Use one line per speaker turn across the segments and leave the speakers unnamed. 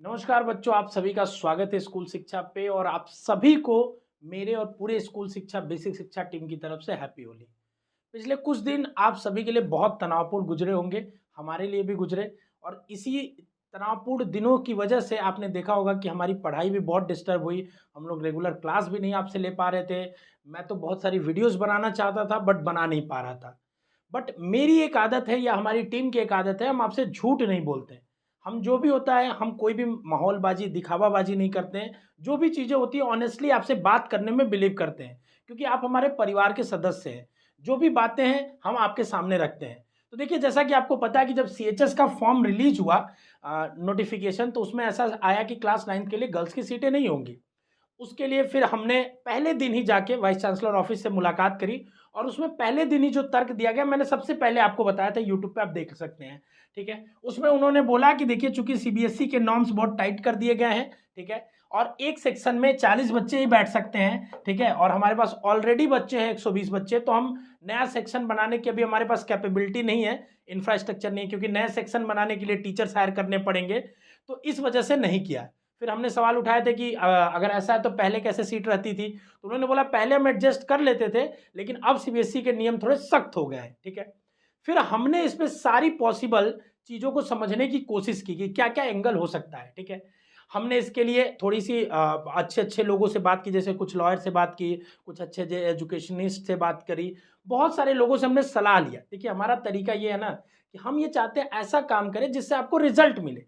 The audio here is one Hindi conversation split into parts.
नमस्कार बच्चों, आप सभी का स्वागत है स्कूल शिक्षा पे। और आप सभी को मेरे और पूरे स्कूल शिक्षा बेसिक शिक्षा टीम की तरफ से हैप्पी होली। पिछले कुछ दिन आप सभी के लिए बहुत तनावपूर्ण गुजरे होंगे, हमारे लिए भी गुजरे। और इसी तनावपूर्ण दिनों की वजह से आपने देखा होगा कि हमारी पढ़ाई भी बहुत डिस्टर्ब हुई। हम लोग रेगुलर क्लास भी नहीं आपसे ले पा रहे थे। मैं तो बहुत सारी वीडियोस बनाना चाहता था बट बना नहीं पा रहा था। बट मेरी एक आदत है या हमारी टीम की एक आदत है, हम आपसे झूठ नहीं बोलते। हम जो भी होता है, हम कोई भी माहौलबाजी दिखावाबाजी नहीं करते हैं। जो भी चीज़ें होती है ऑनेस्टली आपसे बात करने में बिलीव करते हैं, क्योंकि आप हमारे परिवार के सदस्य हैं। जो भी बातें हैं हम आपके सामने रखते हैं। तो देखिए, जैसा कि आपको पता है कि जब सीएचएस का फॉर्म रिलीज हुआ नोटिफिकेशन, तो उसमें ऐसा आया कि क्लास 9 के लिए गर्ल्स की सीटें नहीं होंगी। उसके लिए फिर हमने पहले दिन ही जाके वाइस चांसलर ऑफिस से मुलाकात करी। और उसमें पहले दिन ही जो तर्क दिया गया, मैंने सबसे पहले आपको बताया था, यूट्यूब पे आप देख सकते हैं। ठीक है, उसमें उन्होंने बोला कि देखिए, चूंकि सीबीएसई के नॉर्म्स बहुत टाइट कर दिए गए हैं, ठीक है, और एक सेक्शन में 40 बच्चे ही बैठ सकते हैं, ठीक है, और हमारे पास ऑलरेडी बच्चे हैं 120 बच्चे, तो हम नया सेक्शन बनाने की अभी हमारे पास कैपेबिलिटी नहीं है, इंफ्रास्ट्रक्चर नहीं है, क्योंकि नया सेक्शन बनाने के लिए टीचर्स हायर करने पड़ेंगे। तो इस वजह से नहीं किया। फिर हमने सवाल उठाए थे कि अगर ऐसा है तो पहले कैसे सीट रहती थी। तो उन्होंने बोला पहले हम एडजस्ट कर लेते थे, लेकिन अब सीबीएसई के नियम थोड़े सख्त हो गए हैं। ठीक है, फिर हमने इसमें सारी पॉसिबल चीज़ों को समझने की कोशिश की कि क्या क्या एंगल हो सकता है। ठीक है, हमने इसके लिए थोड़ी सी अच्छे अच्छे लोगों से बात की, जैसे कुछ लॉयर से बात की, कुछ अच्छे एजुकेशनिस्ट से बात करी, बहुत सारे लोगों से हमने सलाह लिया। देखिए, हमारा तरीका ये है ना कि हम ये चाहते हैं ऐसा काम करें जिससे आपको रिजल्ट मिले।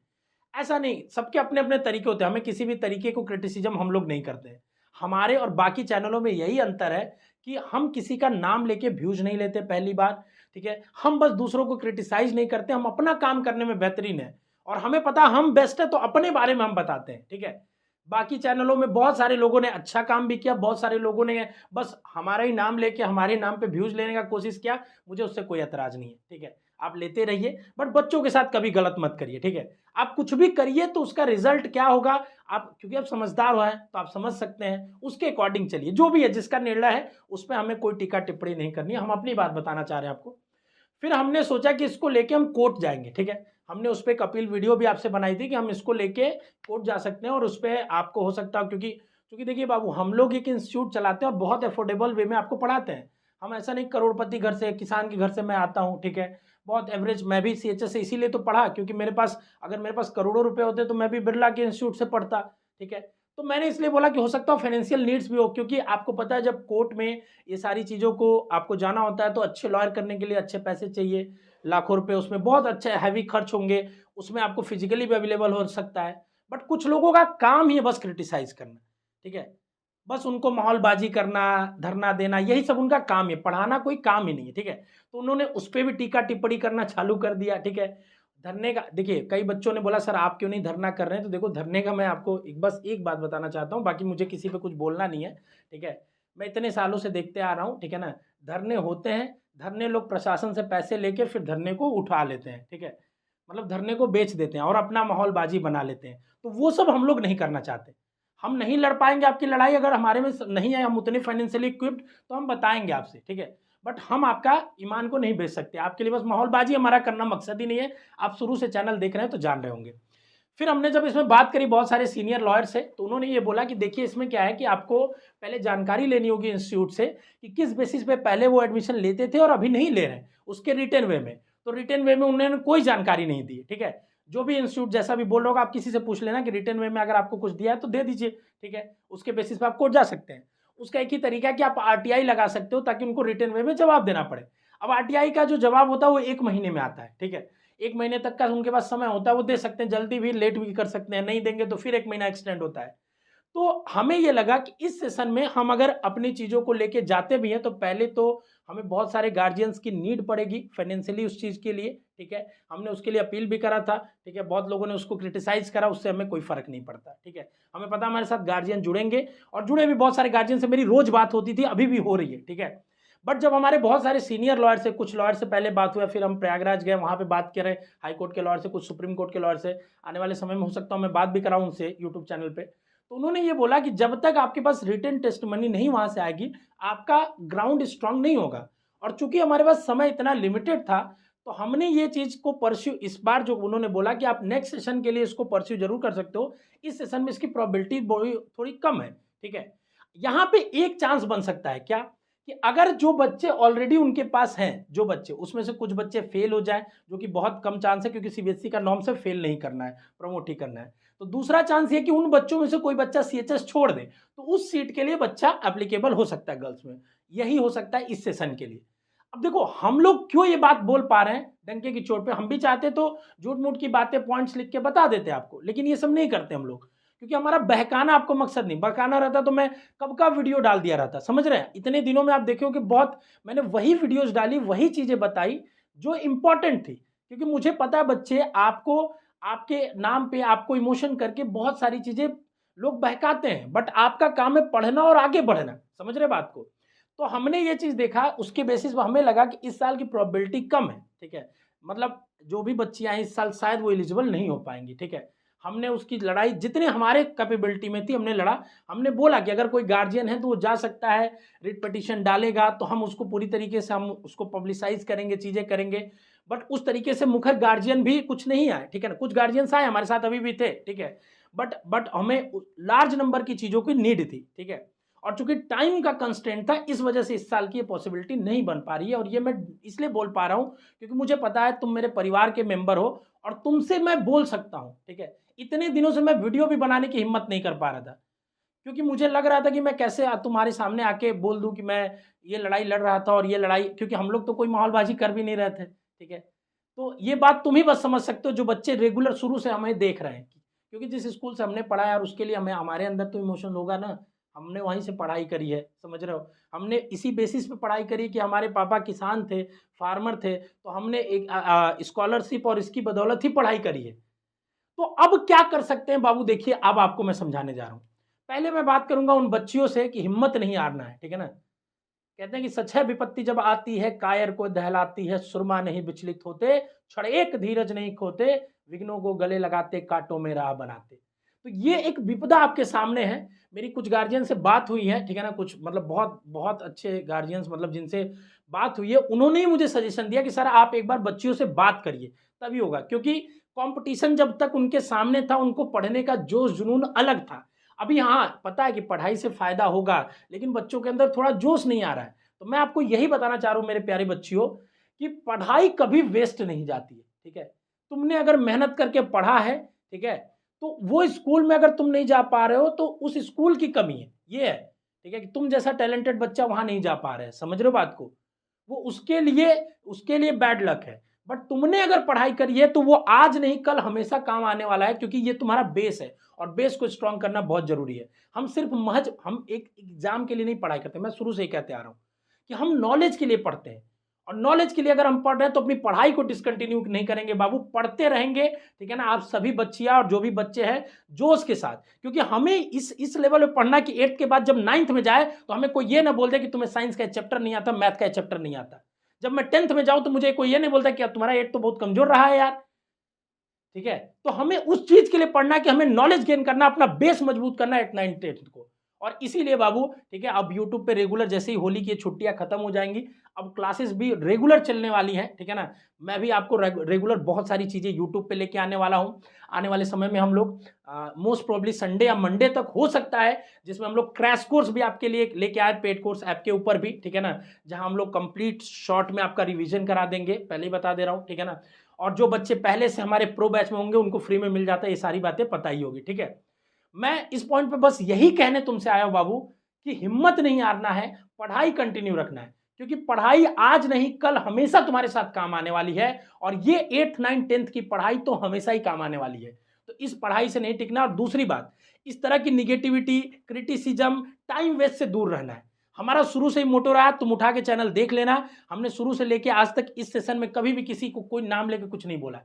ऐसा नहीं, सबके अपने अपने तरीके होते हैं, हमें किसी भी तरीके को क्रिटिसिज्म हम लोग नहीं करते हैं। हमारे और बाकी चैनलों में यही अंतर है कि हम किसी का नाम लेके व्यूज नहीं लेते, पहली बार। ठीक है, हम बस दूसरों को क्रिटिसाइज नहीं करते, हम अपना काम करने में बेहतरीन है। और हमें पता हम बेस्ट है, तो अपने बारे में हम बताते हैं। ठीक है, बाकी चैनलों में बहुत सारे लोगों ने अच्छा काम भी किया, बहुत सारे लोगों ने बस हमारा ही नाम लेके हमारे नाम पे व्यूज लेने का कोशिश किया। मुझे उससे कोई एतराज नहीं है। ठीक है, आप लेते रहिए, बट बच्चों के साथ कभी गलत मत करिए। ठीक है, आप कुछ भी करिए तो उसका रिजल्ट क्या होगा, आप क्योंकि आप समझदार हो हैं तो आप समझ सकते हैं, उसके अकॉर्डिंग चलिए। जो भी है, जिसका निर्णय है उस पर हमें कोई टीका टिप्पणी नहीं करनी है, हम अपनी बात बताना चाह रहे हैं आपको। फिर हमने सोचा कि इसको लेके हम कोर्ट जाएंगे। ठीक है, हमने उस पर एक अपील वीडियो भी आपसे बनाई थी कि हम इसको लेके कोर्ट जा सकते हैं, और उस पर आपको हो सकता है, क्योंकि क्योंकि देखिए बाबू, हम लोग एक इंस्टीट्यूट चलाते हैं और बहुत अफोर्डेबल वे में आपको पढ़ाते हैं। हम ऐसा नहीं करोड़पति घर से, किसान के घर से मैं आता हूँ। ठीक है, बहुत एवरेज, मैं भी सीएचएस से इसीलिए तो पढ़ा, क्योंकि मेरे पास, अगर मेरे पास करोड़ों रुपए होते तो मैं भी बिरला के इंस्टीट्यूट से पढ़ता। ठीक है, तो मैंने इसलिए बोला कि हो सकता है फाइनेंशियल नीड्स भी हो, क्योंकि आपको पता है जब कोर्ट में ये सारी चीज़ों को आपको जाना होता है तो अच्छे लॉयर करने के लिए अच्छे पैसे चाहिए, लाखों रुपए, उसमें बहुत अच्छे हैवी खर्च होंगे, उसमें आपको फिजिकली भी अवेलेबल हो सकता है। बट कुछ लोगों का काम ही है बस क्रिटिसाइज करना। ठीक है, बस उनको माहौलबाजी करना, धरना देना, यही सब उनका काम है, पढ़ाना कोई काम ही नहीं है। ठीक है, तो उन्होंने उस पर भी टीका टिप्पणी करना चालू कर दिया। ठीक है, धरने का, देखिए कई बच्चों ने बोला सर आप क्यों नहीं धरना कर रहे हैं, तो देखो धरने का मैं आपको बस एक बात बताना चाहता हूँ, बाकी मुझे किसी पे कुछ बोलना नहीं है। ठीक है, मैं इतने सालों से देखते आ रहा हूँ। ठीक है ना, धरने होते हैं, धरने लोग प्रशासन से पैसे लेके फिर धरने को उठा लेते हैं। ठीक है, मतलब धरने को बेच देते हैं और अपना माहौलबाजी बना लेते हैं। तो वो सब हम लोग नहीं करना चाहते। हम नहीं लड़ पाएंगे आपकी लड़ाई, अगर हमारे में नहीं है, हम उतने फाइनेंशियली इक्विप्ड, तो हम बताएंगे आपसे। ठीक है, बट हम आपका ईमान को नहीं बेच सकते, आपके लिए बस माहौलबाजी हमारा करना मकसद ही नहीं है। आप शुरू से चैनल देख रहे हैं तो जान रहे होंगे। फिर हमने जब इसमें बात करी बहुत सारे सीनियर लॉयर से, तो उन्होंने ये बोला कि देखिए, इसमें क्या है कि आपको पहले जानकारी लेनी होगी इंस्टीट्यूट से कि किस बेसिस पे पहले वो एडमिशन लेते थे और अभी नहीं ले रहे हैं, उसके रिटर्न वे में। तो रिटर्न वे में उन्होंने कोई जानकारी नहीं दी। ठीक है, जो भी इंस्टीट्यूट जैसा भी बोल रहा होगा, आप किसी से पूछ लेना कि रिटर्न वे में अगर आपको कुछ दिया है तो दे दीजिए। ठीक है, उसके बेसिस पे आप कोर्ट जा सकते हैं। उसका एक ही तरीका है कि आप आरटीआई लगा सकते हो, ताकि उनको रिटर्न वे में जवाब देना पड़े। अब आरटीआई का जो जवाब होता है वो 1 महीने में आता है। ठीक है, 1 महीने तक का उनके पास समय होता है, वो दे सकते हैं, जल्दी भी लेट भी कर सकते हैं, नहीं देंगे तो फिर 1 महीना एक्सटेंड होता है। तो हमें ये लगा कि इस सेशन में हम अगर अपनी चीज़ों को लेके जाते भी हैं, तो पहले तो हमें बहुत सारे गार्जियंस की नीड पड़ेगी फाइनेंशियली उस चीज़ के लिए। ठीक है, हमने उसके लिए अपील भी करा था। ठीक है, बहुत लोगों ने उसको क्रिटिसाइज करा, उससे हमें कोई फर्क नहीं पड़ता। ठीक है, हमें पता हमारे साथ गार्जियन जुड़ेंगे, और जुड़े भी बहुत सारे गार्जियन से मेरी रोज बात होती थी, अभी भी हो रही है। ठीक है, बट जब हमारे बहुत सारे सीनियर लॉयर से, कुछ लॉयर से पहले बात हुआ, फिर हम प्रयागराज गए, वहाँ पे बात कर रहे हैं हाई कोर्ट के लॉयर से, कुछ सुप्रीम कोर्ट के लॉयर से। आने वाले समय में हो सकता है मैं बात भी कराऊँ उनसे यूट्यूब चैनल पे। तो उन्होंने ये बोला कि जब तक आपके पास रिटन टेस्टमनी नहीं वहाँ से आएगी, आपका ग्राउंड स्ट्रांग नहीं होगा। और चूंकि हमारे पास समय इतना लिमिटेड था, तो हमने ये चीज़ को परस्यू इस बार जो उन्होंने बोला कि आप नेक्स्ट सेशन के लिए इसको परस्यू जरूर कर सकते हो, इस सेशन में इसकी प्रोबेबिलिटी थोड़ी कम है, ठीक है। यहाँ पे एक चांस बन सकता है क्या, कि अगर जो बच्चे ऑलरेडी उनके पास हैं, जो बच्चे उसमें से कुछ बच्चे फेल हो जाए, जो कि बहुत कम चांस है क्योंकि सीबीएसई का नॉर्म से फेल नहीं करना है, प्रमोट ही करना है। तो दूसरा चांस ये कि उन बच्चों में से कोई बच्चा सीएचएस छोड़ दे, तो उस सीट के लिए बच्चा एप्लीकेबल हो सकता है गर्ल्स में। यही हो सकता है इस सेशन के लिए। अब देखो हम लोग क्यों ये बात बोल पा रहे हैं डंके की चोट पे, हम भी चाहते तो झूठ मूठ की बातें पॉइंट्स लिख के बता देते आपको, लेकिन ये सब नहीं करते हम लोग, क्योंकि हमारा बहकाना आपको मकसद नहीं। बहकाना रहता तो मैं कब का वीडियो डाल दिया रहता, समझ रहे हैं। इतने दिनों में आप देखो कि बहुत मैंने वही वीडियोस डाली, वही चीजें बताई जो इंपॉर्टेंट थी, क्योंकि मुझे पता है बच्चे आपको आपके नाम पे आपको इमोशन करके बहुत सारी चीजें लोग बहकाते हैं, बट आपका काम है पढ़ना और आगे बढ़ना, समझ रहे बात को। तो हमने ये चीज देखा, उसके बेसिस पर हमें लगा कि इस साल की प्रोबेबिलिटी कम है, ठीक है। मतलब जो भी बच्चियां इस साल शायद वो एलिजिबल नहीं हो पाएंगी, ठीक है। हमने उसकी लड़ाई जितने हमारे कैपेबिलिटी में थी हमने लड़ा। हमने बोला कि अगर कोई गार्जियन है तो वो जा सकता है, रिट पिटीशन डालेगा तो हम उसको पूरी तरीके से हम उसको पब्लिसाइज करेंगे, चीजें करेंगे। बट उस तरीके से मुखर गार्जियन भी कुछ नहीं आए, ठीक है ना। कुछ गार्जियंस आए हमारे साथ अभी भी थे, ठीक है। बट हमें लार्ज नंबर की चीजों की नीड थी, ठीक है। और चूंकि टाइम का कंस्ट्रेंट था, इस वजह से इस साल की ये पॉसिबिलिटी नहीं बन पा रही है। और ये मैं इसलिए बोल पा रहा हूं क्योंकि मुझे पता है तुम मेरे परिवार के मेंबर हो और तुमसे मैं बोल सकता हूं, ठीक है। इतने दिनों से मैं वीडियो भी बनाने की हिम्मत नहीं कर पा रहा था, क्योंकि मुझे लग रहा था कि मैं कैसे तुम्हारे सामने आके बोल दूं कि मैं ये लड़ाई लड़ रहा था और ये लड़ाई, क्योंकि हम लोग तो कोई माहौलबाजी कर भी नहीं रहे थे, ठीक है। तो ये बात तुम ही बस समझ सकते हो जो बच्चे रेगुलर शुरू से हमें देख रहे हैं, क्योंकि जिस स्कूल से हमने पढ़ा है और उसके लिए हमें हमारे अंदर तो इमोशन होगा ना। हमने वहीं से पढ़ाई करी है, समझ रहे हो। हमने इसी बेसिस पे पढ़ाई करी कि हमारे पापा किसान थे, फार्मर थे, तो हमने एक स्कॉलरशिप और इसकी बदौलत ही पढ़ाई करी है। तो अब क्या कर सकते हैं बाबू, देखिए अब आपको मैं समझाने जा रहा हूं। पहले मैं बात करूंगा उन बच्चियों से कि हिम्मत नहीं हारना है, ठीक है ना। कहते हैं कि सच है विपत्ति जब आती है कायर को दहलाती है, सुरमा नहीं विचलित होते, क्षण एक धीरज नहीं खोते, विघ्नों को गले लगाते कांटों में राह बनाते। तो ये एक विपदा आपके सामने है। मेरी कुछ गार्जियन से बात हुई है, ठीक है ना, कुछ मतलब बहुत बहुत अच्छे गार्जियंस, मतलब जिनसे बात हुई है, उन्होंने ही मुझे सजेशन दिया कि सर आप एक बार बच्चियों से बात करिए, तभी होगा। क्योंकि कंपटीशन जब तक उनके सामने था, उनको पढ़ने का जोश जुनून अलग था। अभी हाँ पता है कि पढ़ाई से फायदा होगा, लेकिन बच्चों के अंदर थोड़ा जोश नहीं आ रहा है। तो मैं आपको यही बताना चाह रहा हूं मेरे प्यारे बच्चियों, कि पढ़ाई कभी वेस्ट नहीं जाती है, ठीक है। तुमने अगर मेहनत करके पढ़ा है, ठीक है, तो वो स्कूल में अगर तुम नहीं जा पा रहे हो तो उस स्कूल की कमी है, ये है, ठीक है, कि तुम जैसा टैलेंटेड बच्चा वहां नहीं जा पा रहे हैं, समझ रहे हो बात को। वो उसके लिए बैड लक है। बट तुमने अगर पढ़ाई करी है तो वो आज नहीं कल हमेशा काम आने वाला है, क्योंकि ये तुम्हारा बेस है और बेस को स्ट्रांग करना बहुत जरूरी है। हम एक एग्जाम के लिए नहीं पढ़ाई करते, मैं शुरू से ही कहते आ रहा हूं कि हम नॉलेज के लिए पढ़ते हैं। और नॉलेज के लिए अगर हम पढ़ रहे हैं तो अपनी पढ़ाई को डिसकंटिन्यू नहीं करेंगे बाबू, पढ़ते रहेंगे, ठीक है ना। आप सभी बच्चियां और जो भी बच्चे हैं जोश के साथ, क्योंकि हमें इस लेवल पे पढ़ना कि 8th के बाद जब 9th में जाए तो हमें कोई ये ना बोल दे कि तुम्हें साइंस का चैप्टर नहीं आता, मैथ का चैप्टर नहीं आता। जब मैं 10th में जाऊं तो मुझे कोई ये नहीं बोलता कि तुम्हारा 8 तो बहुत कमजोर रहा है यार, ठीक है। तो हमें उस चीज के लिए पढ़ना कि हमें नॉलेज गेन करना, अपना बेस मजबूत करना 8th 9th 10th को। और इसीलिए बाबू, ठीक है, अब यूट्यूब पे रेगुलर जैसे ही होली की छुट्टियां खत्म हो जाएंगी, अब क्लासेस भी रेगुलर चलने वाली हैं, ठीक है ना। मैं भी आपको रेगुलर बहुत सारी चीजें यूट्यूब पे लेके आने वाला हूं। आने वाले समय में हम लोग मोस्ट प्रोबेबली संडे या मंडे तक हो सकता है, जिसमें हम लोग क्रैश कोर्स भी आपके लिए लेके आए, पेड कोर्स ऐप के ऊपर भी, ठीक है ना, जहां हम लोग कंप्लीट शॉर्ट में आपका रिवीजन करा देंगे, पहले ही बता दे रहा हूं, ठीक है ना। और जो बच्चे पहले से हमारे प्रो बैच में होंगे उनको फ्री में मिल जाता है, ये सारी बातें पता ही होगी, ठीक है। मैं इस पॉइंट पे बस यही कहने तुमसे आया हूं बाबू कि हिम्मत नहीं हारना है, पढ़ाई कंटिन्यू रखना है, क्योंकि पढ़ाई आज नहीं कल हमेशा तुम्हारे साथ काम आने वाली है। और ये 8th 9th 10th की पढ़ाई तो हमेशा ही काम आने वाली है। तो इस पढ़ाई से नहीं टिकना। और दूसरी बात, इस तरह की निगेटिविटी, क्रिटिसिज्म, टाइम वेस्ट से दूर रहना है। हमारा शुरू से ही मोटो रहा, तुम उठा के चैनल देख लेना, हमने शुरू से लेके आज तक इस सेशन में कभी भी किसी को कोई नाम लेके कुछ नहीं बोला।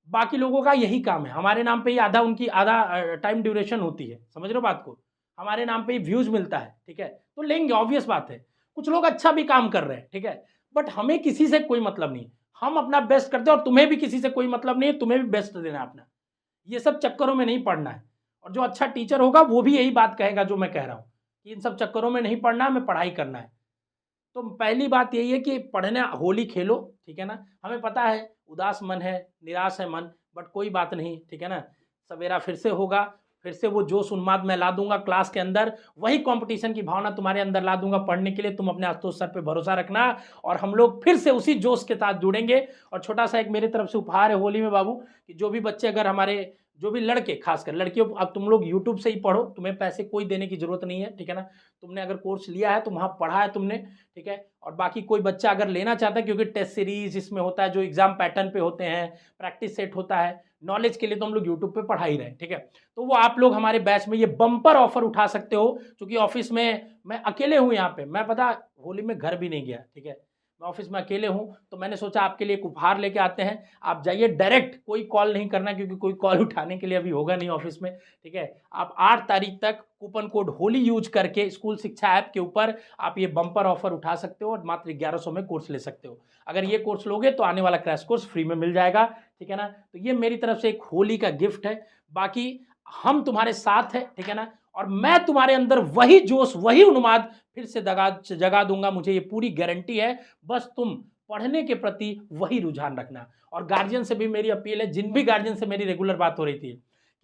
बाकी लोगों का यही काम है, हमारे नाम पे ही आधा टाइम ड्यूरेशन होती है, समझ रहे हो बात को। हमारे नाम पे ही व्यूज मिलता है, ठीक है, तो लेंगे, ऑब्वियस बात है। कुछ लोग अच्छा भी काम कर रहे हैं, ठीक है, बट हमें किसी से कोई मतलब नहीं। हम अपना बेस्ट करते हैं और तुम्हें भी किसी से कोई मतलब नहीं है, तुम्हें भी बेस्ट देना है अपना। ये सब चक्करों में नहीं पड़ना है। और जो अच्छा टीचर होगा वो भी यही बात कहेगा जो मैं कह रहा हूं कि इन सब चक्करों में नहीं पढ़ना, हमें पढ़ाई करना है। तो पहली बात यही है कि पढ़ना, होली खेलो, ठीक है ना। हमें पता है उदास मन है, निराश है मन, बट कोई बात नहीं, ठीक है ना। सवेरा फिर से होगा, फिर से वो जोश उन्माद मैं ला दूंगा क्लास के अंदर, वही कंपटीशन की भावना तुम्हारे अंदर ला दूंगा पढ़ने के लिए। तुम अपने आशुतोष सर पे भरोसा रखना और हम लोग फिर से उसी जोश के साथ जुड़ेंगे। और छोटा सा एक मेरी तरफ से उपहार है होली में बाबू, कि जो भी बच्चे, अगर हमारे जो भी लड़के, खासकर लड़कियों, अब तुम लोग यूट्यूब से ही पढ़ो, तुम्हें पैसे कोई देने की जरूरत नहीं है, ठीक है ना। तुमने अगर कोर्स लिया है तो वहाँ पढ़ा है तुमने, ठीक है। और बाकी कोई बच्चा अगर लेना चाहता है, क्योंकि टेस्ट सीरीज इसमें होता है, जो एग्जाम पैटर्न पे होते हैं, प्रैक्टिस सेट होता है, नॉलेज के लिए तो हम लोग यूट्यूब पे पढ़ा ही रहे हैं, ठीक है। तो वो आप लोग हमारे बैच में ये बम्पर ऑफर उठा सकते हो, क्योंकि ऑफिस में मैं अकेले हूँ यहाँ पे, मैं पता होली में घर भी नहीं गया, ठीक है। मैं ऑफिस में अकेले हूँ, तो मैंने सोचा आपके लिए एक उपहार लेके आते हैं। आप जाइए डायरेक्ट, कोई कॉल नहीं करना, क्योंकि कोई कॉल उठाने के लिए अभी होगा नहीं ऑफिस में, ठीक है। आप 8 तारीख तक कूपन कोड होली यूज करके स्कूल शिक्षा ऐप के ऊपर आप ये बम्पर ऑफर उठा सकते हो और मात्र 1100 में कोर्स ले सकते हो। अगर ये कोर्स लोगे तो आने वाला क्रैश कोर्स फ्री में मिल जाएगा, ठीक है ना। तो ये मेरी तरफ से एक होली का गिफ्ट है। बाकी हम तुम्हारे साथ है, ठीक है ना। और मैं तुम्हारे अंदर वही जोश, वही उन्माद फिर से जगा दूंगा, मुझे ये पूरी गारंटी है। बस तुम पढ़ने के प्रति वही रुझान रखना। और गार्जियन से भी मेरी अपील है, जिन भी गार्जियन से मेरी रेगुलर बात हो रही थी,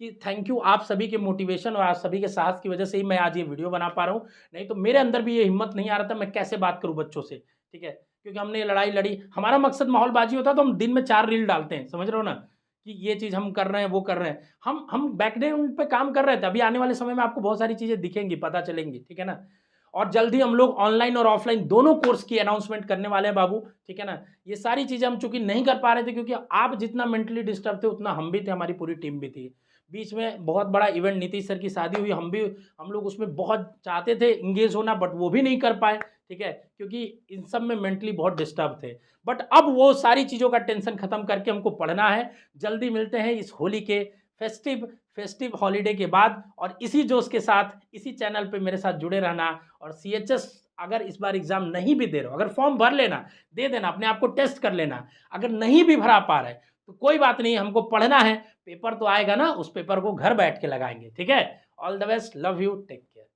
कि थैंक यू, आप सभी के मोटिवेशन और आप सभी के साहस की वजह से ही मैं आज ये वीडियो बना पा रहा हूँ। नहीं तो मेरे अंदर भी ये हिम्मत नहीं आ रहा था, मैं कैसे बात करूँ बच्चों से, ठीक है। क्योंकि हमने ये लड़ाई लड़ी, हमारा मकसद माहौलबाजी होता तो हम दिन में 4 रील डालते हैं, समझ रहे हो ना, कि ये चीज़ हम कर रहे हैं, वो कर रहे हैं। हम बैकग्राउंड पे काम कर रहे थे। अभी आने वाले समय में आपको बहुत सारी चीज़ें दिखेंगी, पता चलेंगी, ठीक है ना। और जल्द ही हम लोग ऑनलाइन और ऑफलाइन दोनों कोर्स की अनाउंसमेंट करने वाले हैं बाबू, ठीक है ना। ये सारी चीज़ें हम चूंकि नहीं कर पा रहे थे, क्योंकि आप जितना मेंटली डिस्टर्ब थे उतना हम भी थे, हमारी पूरी टीम भी थी। बीच में बहुत बड़ा इवेंट, नीतीश सर की शादी हुई, हम लोग उसमें बहुत चाहते थे इंगेज होना, बट वो भी नहीं कर पाए, ठीक है, क्योंकि इन सब में मेंटली बहुत डिस्टर्ब थे। बट अब वो सारी चीज़ों का टेंशन खत्म करके हमको पढ़ना है। जल्दी मिलते हैं इस होली के फेस्टिव हॉलीडे के बाद, और इसी जोश के साथ इसी चैनल पे मेरे साथ जुड़े रहना। और CHS अगर इस बार एग्जाम नहीं भी दे रहे हो, अगर फॉर्म भर लेना, दे देना, अपने आप को टेस्ट कर लेना। अगर नहीं भी भरा पा रहे तो कोई बात नहीं, हमको पढ़ना है, पेपर तो आएगा ना, उस पेपर को घर बैठ के लगाएंगे, ठीक है। All the best, love you, take care.